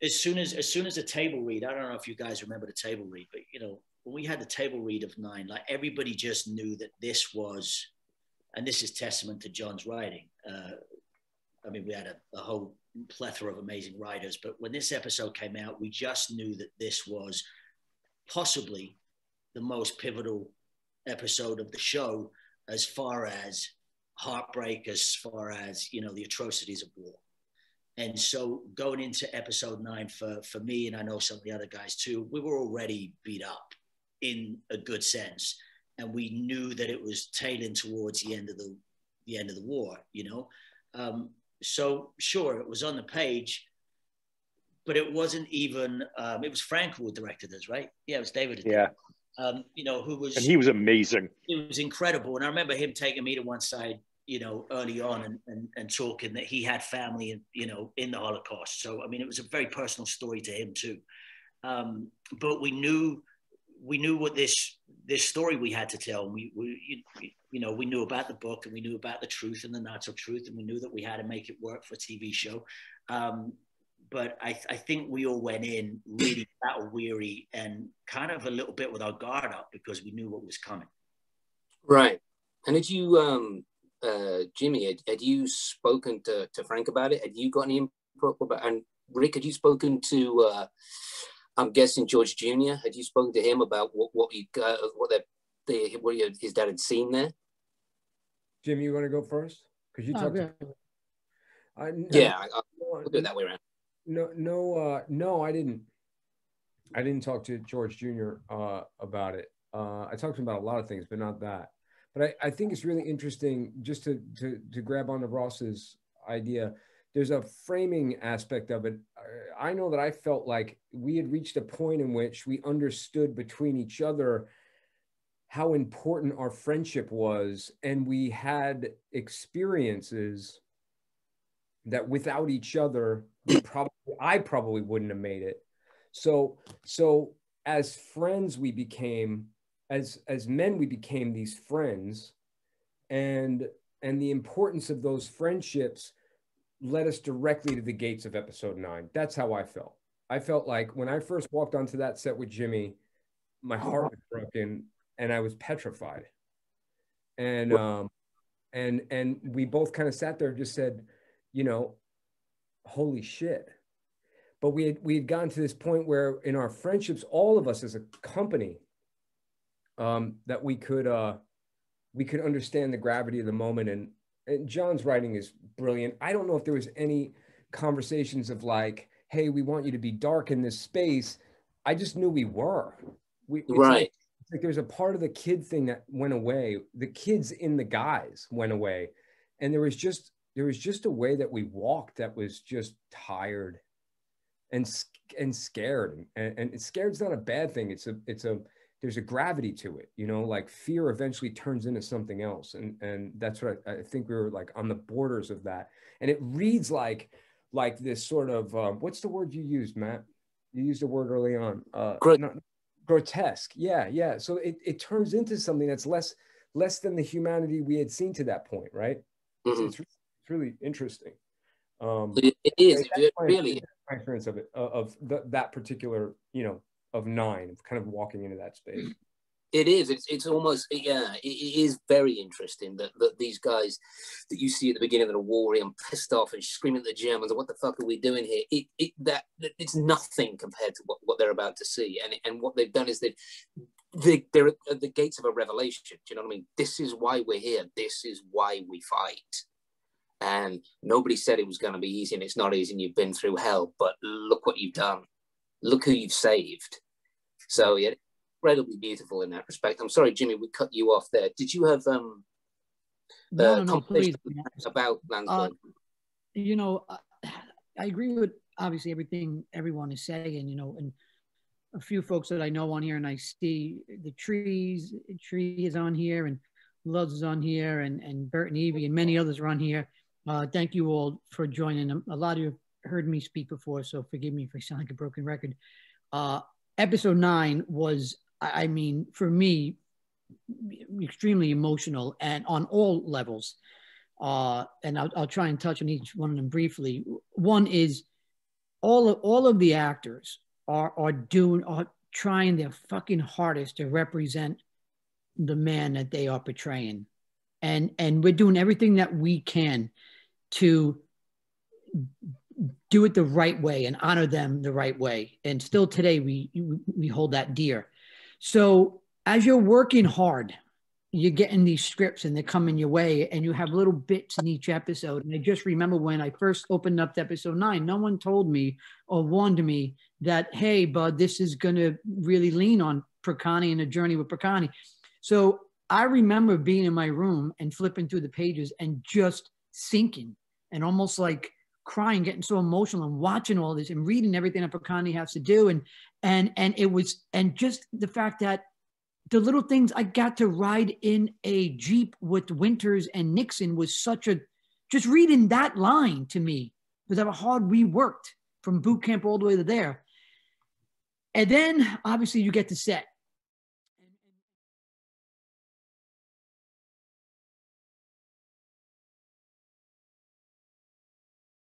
as soon as the table read, I don't know if you guys remember the table read, but you know, when we had the table read of 9, like everybody just knew that this was, and this is testament to John's writing. I mean, we had a whole plethora of amazing writers, but when this episode came out, we just knew that this was possibly the most pivotal episode of the show as far as heartbreak, as far as, you know, the atrocities of war. And so going into episode 9 for me, and I know some of the other guys too, we were already beat up in a good sense. And we knew that it was tailing towards the end of the war, you know? So sure, it was on the page, but it wasn't even, it was Frank who directed this, right? Yeah, it was David. Yeah. You know, who was... And he was amazing. It was incredible. And I remember him taking me to one side, you know, early on and talking that he had family, you know, in the Holocaust. So, I mean, it was a very personal story to him too. But we knew what this story we had to tell. We you know, we knew about the book, and we knew about the truth and the not so truth, and we knew that we had to make it work for a TV show. But I think we all went in really battle weary and kind of a little bit with our guard up because we knew what was coming. Right. And had you, Jimmy, had you spoken to Frank about it? Had you got any input about, and Rick, had you spoken to, I'm guessing George Jr., had you spoken to him about what his dad had seen there? Jimmy, you want to go first? Because you talked. We'll do it that way around. No, I didn't. I didn't talk to George Jr. About it. I talked to him about a lot of things, but not that. But I think it's really interesting just to grab onto Ross's idea. There's a framing aspect of it. I know that I felt like we had reached a point in which we understood between each other how important our friendship was, and we had experiences that without each other, I probably wouldn't have made it. So as friends, we became, as men, we became these friends, and the importance of those friendships led us directly to the gates of episode 9. That's how I felt. I felt like when I first walked onto that set with Jimmy, my heart was broken and I was petrified. And we both kind of sat there and just said, you know, holy shit. But we had gotten to this point where in our friendships, all of us as a company, that we could understand the gravity of the moment. And John's writing is brilliant. I don't know if there was any conversations of like, hey, we want you to be dark in this space. I just knew we were. Right. It's like there's a part of the kid thing that went away. The kids in the guys went away. And there was just a way that we walked that was just tired and scared. And scared's not a bad thing. There's a gravity to it, you know, like fear eventually turns into something else. And that's what I think we were like on the borders of that. And it reads like this sort of, what's the word you used, Matt? You used a word early on. Grotesque. Yeah. So it turns into something that's less than the humanity we had seen to that point, right? Mm-hmm. It's really interesting. It is. Really. My experience of it, that particular, you know, of 9, of kind of walking into that space. It is. It's almost, yeah, it is very interesting that these guys that you see at the beginning of the war and pissed off and screaming at the Germans, what the fuck are we doing here? It's nothing compared to what they're about to see. And what they've done is they're at the gates of a revelation. Do you know what I mean? This is why we're here. This is why we fight. And nobody said it was going to be easy, and it's not easy, and you've been through hell, but look what you've done. Look who you've saved. So yeah, incredibly beautiful in that respect. I'm sorry, Jimmy, we cut you off there. Did you have conversation about Landsberg? You know, I agree with obviously everything everyone is saying, you know, and a few folks that I know on here, and I see the Tree is on here, and Luz is on here, and Bert and Evie, and many others are on here. Thank you all for joining. A lot of you have heard me speak before, so forgive me if I sound like a broken record. Episode 9 was, I mean, for me, extremely emotional and on all levels. And I'll try and touch on each one of them briefly. One is all of the actors are trying their fucking hardest to represent the man that they are portraying. And we're doing everything that we can to do it the right way and honor them the right way. And still today, we hold that dear. So as you're working hard, you're getting these scripts and they're coming your way, and you have little bits in each episode. And I just remember when I first opened up to episode 9, no one told me or warned me that, hey, bud, this is going to really lean on Perconte and a journey with Perconte. So I remember being in my room and flipping through the pages and just sinking and almost like crying, getting so emotional and watching all this and reading everything that Perconte has to do. And just the fact that the little things, I got to ride in a Jeep with Winters and Nixon was just reading that line to me, because of how hard we worked from boot camp all the way to there. And then obviously you get to set